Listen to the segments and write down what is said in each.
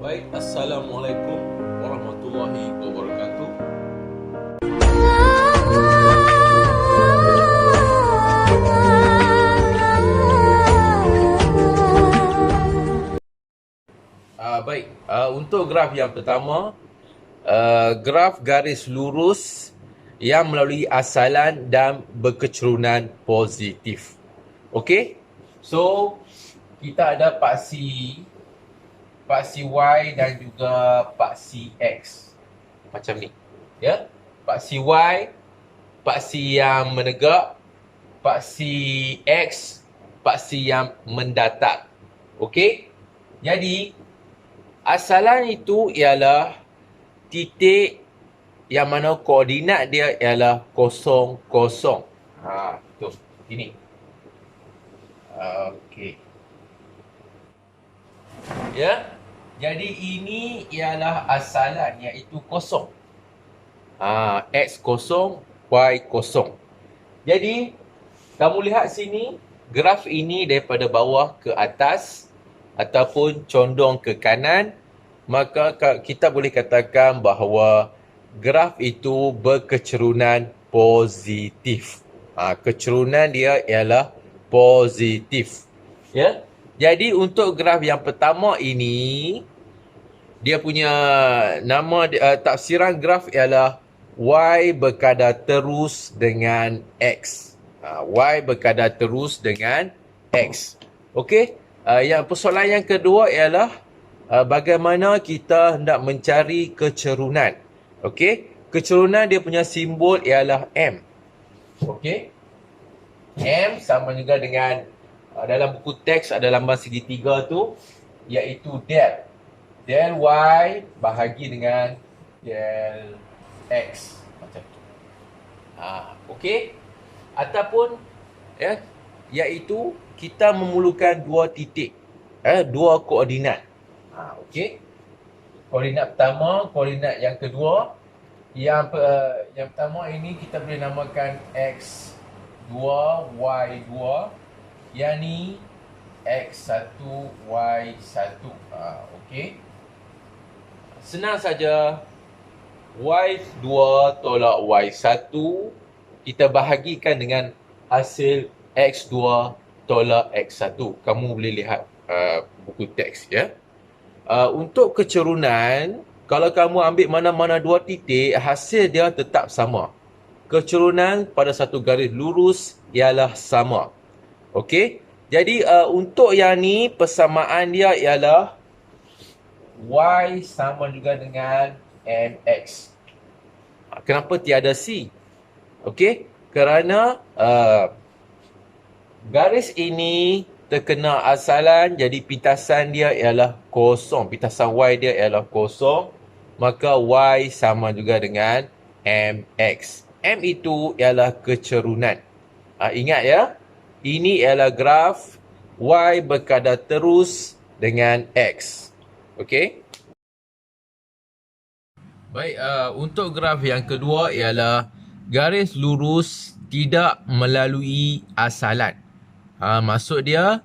Baik, Assalamualaikum warahmatullahi wabarakatuh. Untuk graf yang pertama, graf garis lurus yang melalui asalan dan berkecerunan positif. Okey? So, kita ada paksi Y dan juga paksi X. Macam ni. Ya? Paksi Y, paksi yang menegak, paksi X, paksi yang mendatar. Okey? Jadi, asalan itu ialah titik yang mana koordinat dia ialah 0, 0. Tu. Ini. Okey. Ya. Jadi ini ialah asalan iaitu 0. X 0, Y 0. Jadi kamu lihat sini, graf ini daripada bawah ke atas ataupun condong ke kanan, maka kita boleh katakan bahawa graf itu berkecerunan positif. Kecerunan dia ialah positif. Ya. Jadi untuk graf yang pertama ini, dia punya nama tafsiran graf ialah Y berkadar terus dengan X. Y berkadar terus dengan X. Okey? Persoalan yang kedua ialah bagaimana kita hendak mencari kecerunan. Okey? Kecerunan dia punya simbol ialah M. Okey? M sama juga dengan dalam buku teks ada lambang segitiga tu, iaitu del. Del Y bahagi dengan del X. Macam tu. Okey? Ataupun iaitu kita memerlukan dua titik. Dua koordinat. Okey? Koordinat pertama, koordinat yang kedua. Yang pertama ini kita boleh namakan X2, Y2. Yang ni X1, Y1. Okey? Senang saja. Y2 tolak Y1 kita bahagikan dengan hasil X2 tolak X1. Kamu boleh lihat buku teks ya. Untuk kecerunan, kalau kamu ambil mana-mana dua titik, hasil dia tetap sama. Kecerunan pada satu garis lurus ialah sama. Okey? Jadi untuk yang ni persamaan dia ialah Y sama juga dengan MX. Kenapa tiada C? Okey? Kerana garis ini terkena asalan, jadi pintasan dia ialah 0. Pintasan Y dia ialah 0. Maka Y sama juga dengan MX. M itu ialah kecerunan. Ingat ya, ini ialah graf Y berkadar terus dengan X. Okey? Baik, untuk graf yang kedua ialah garis lurus tidak melalui asalan. Maksud dia,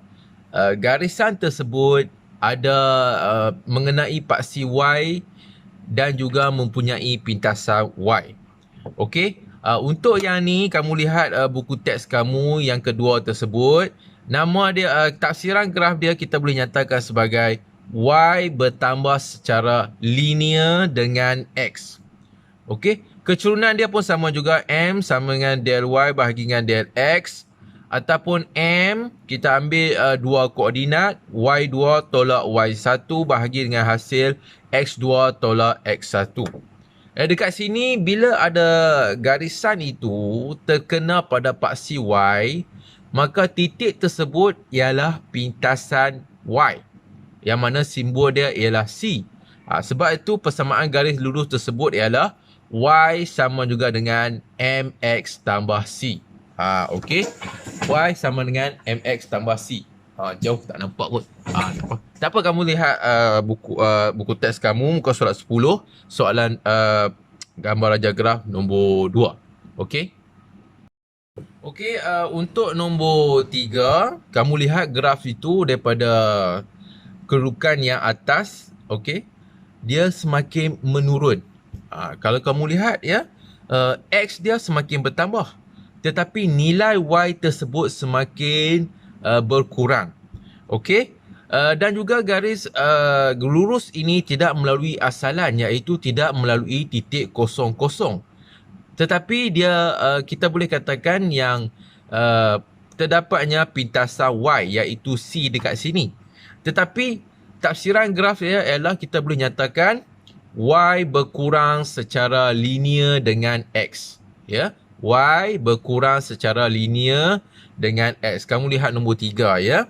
garisan tersebut ada mengenai paksi Y dan juga mempunyai pintasan Y. Okey? Untuk yang ni, kamu lihat buku teks kamu yang kedua tersebut. Nama dia, tafsiran graf dia kita boleh nyatakan sebagai Y bertambah secara linear dengan X. Okey? Kecerunan dia pun sama juga. M sama dengan del Y bahagi dengan del X. Ataupun M, kita ambil dua koordinat. Y2 tolak Y1 bahagi dengan hasil X2 tolak X1. Dekat sini, bila ada garisan itu terkena pada paksi Y, maka titik tersebut ialah pintasan Y, yang mana simbol dia ialah C. Sebab itu persamaan garis lurus tersebut ialah Y sama juga dengan MX tambah C. Okey. Y sama dengan MX tambah C. Jauh tak nampak pun. Tak apa, kamu lihat buku teks kamu muka surat 10, soalan gambar raja graf nombor 2. Okey. Okey, untuk nombor 3, kamu lihat graf itu daripada kedudukan yang atas. Okey. dia semakin menurun. Kalau kamu lihat ya, X dia semakin bertambah. Tetapi nilai Y tersebut semakin berkurang. Okey? Dan juga garis lurus ini tidak melalui asalan, iaitu tidak melalui titik kosong-kosong. Tetapi dia kita boleh katakan yang terdapatnya pintasan Y, iaitu C dekat sini. Tetapi tafsiran graf dia ialah kita boleh nyatakan Y berkurang secara linear dengan X. Ya, Y berkurang secara linear dengan X. Kamu lihat nombor 3 ya.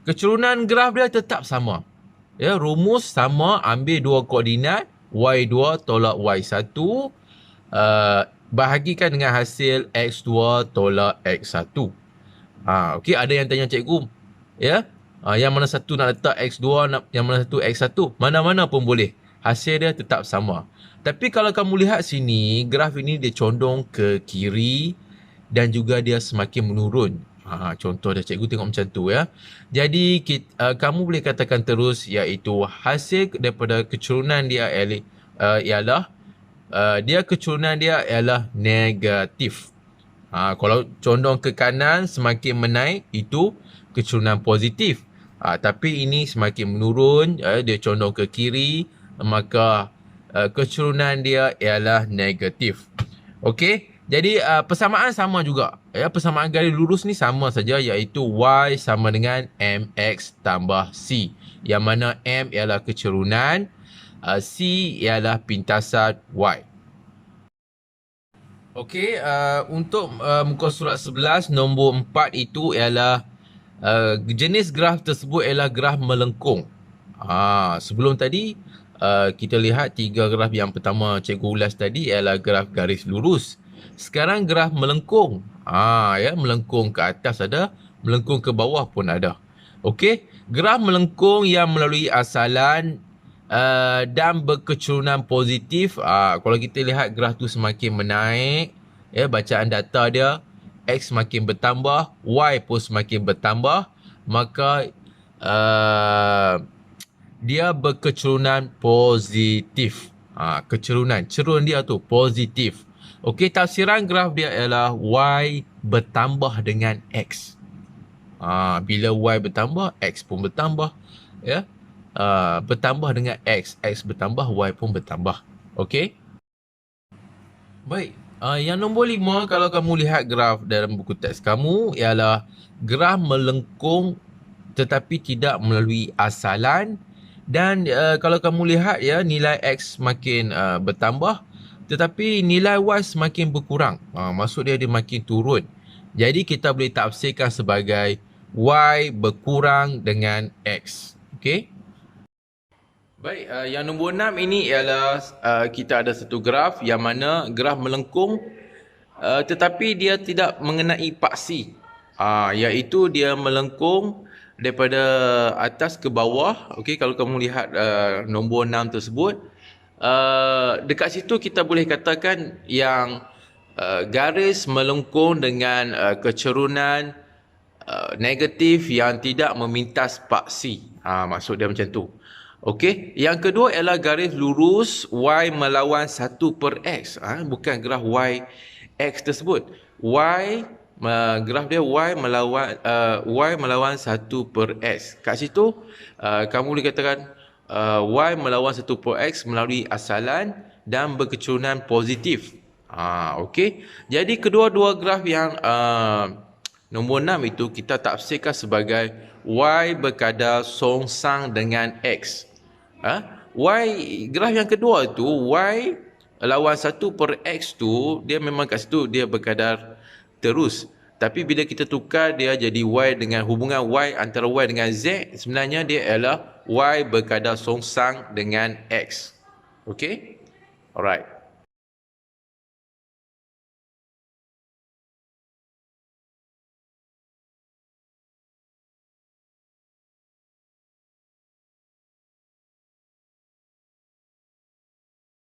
Kecurunan graf dia tetap sama. Ya, rumus sama, ambil dua koordinat Y2 tolak Y1, bahagikan dengan hasil X2 tolak X1. Okey, ada yang tanya cikgu, ya, yang mana satu nak letak X2, yang mana satu X1, mana-mana pun boleh. Hasil dia tetap sama. Tapi kalau kamu lihat sini, graf ini dia condong ke kiri dan juga dia semakin menurun. Contoh dia cikgu tengok macam tu ya. Jadi kamu boleh katakan terus, iaitu hasil daripada kecurunan dia ialah kecurunan dia ialah negatif. Kalau condong ke kanan semakin menaik, itu kecurunan positif. Tapi ini semakin menurun, dia condong ke kiri, maka kecurunan dia ialah negatif. Okey, jadi persamaan sama juga. Ya, persamaan garis lurus ni sama saja, iaitu Y sama dengan MX tambah C. Yang mana M ialah kecurunan, C ialah pintasan Y. Okey, untuk muka surat 11 nombor 4 itu ialah jenis graf tersebut ialah graf melengkung. Sebelum tadi kita lihat 3 graf yang pertama cikgu ulas tadi ialah graf garis lurus. Sekarang graf melengkung. Ya, melengkung ke atas ada, melengkung ke bawah pun ada. Okey, graf melengkung yang melalui asalan dan berkecurunan positif. Kalau kita lihat graf tu semakin menaik, ya, bacaan data dia, X semakin bertambah, Y pun semakin bertambah, maka dia berkecurunan positif. Cerun dia tu positif. Okey, tafsiran graf dia ialah Y bertambah dengan X. Bila Y bertambah, X pun bertambah. Ya, bertambah dengan X. X bertambah, Y pun bertambah. Okey. Baik. Yang nombor 5, kalau kamu lihat graf dalam buku teks kamu, ialah graf melengkung tetapi tidak melalui asalan. Dan kalau kamu lihat ya, nilai X semakin bertambah, tetapi nilai Y semakin berkurang. Maksud dia makin turun. Jadi kita boleh tafsirkan sebagai Y berkurang dengan X. Okey. Baik, yang nombor 6 ini ialah kita ada satu graf yang mana graf melengkung tetapi dia tidak mengenai paksi. Iaitu dia melengkung daripada atas ke bawah. Okey, kalau kamu lihat nombor 6 tersebut, dekat situ kita boleh katakan yang garis melengkung dengan kecerunan negatif yang tidak memintas paksi. Maksud dia macam tu. Okey, yang kedua ialah garis lurus Y melawan 1/X. Bukan graf Y X tersebut. Graf dia Y melawan 1/X. Kat situ kamu boleh katakan Y melawan 1/X melalui asalan dan berkecurunan positif. Okey. Jadi kedua-dua graf yang nombor 6 itu kita tafsirkan sebagai Y berkadar songsang dengan X. Y, graf yang kedua itu, Y lawan 1/X tu, dia memang kat situ dia berkadar terus. Tapi bila kita tukar dia jadi Y dengan hubungan Y antara Y dengan Z, sebenarnya dia ialah Y berkadar songsang dengan X. Okey? Alright.